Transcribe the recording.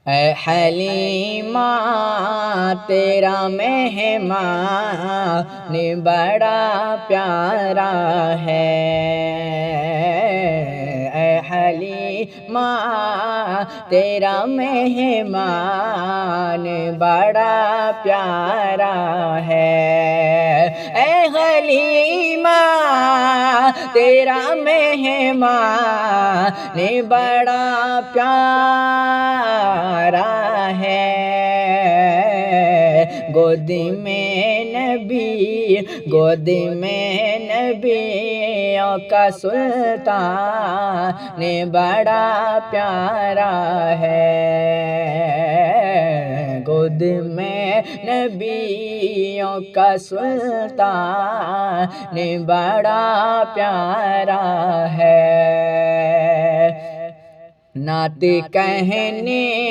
اے حلیمہ تیرا مہمان بڑا پیارا ہے، اے حلیمہ تیرا مہمان بڑا پیارا ہے، اے حلیمہ تیرا مہمان بڑا پیارا ہے، گودی میں نبیوں کا سلطان بڑا پیارا ہے، گود میں نبیوں کا سلطان بڑا پیارا ہے، نعت کہنے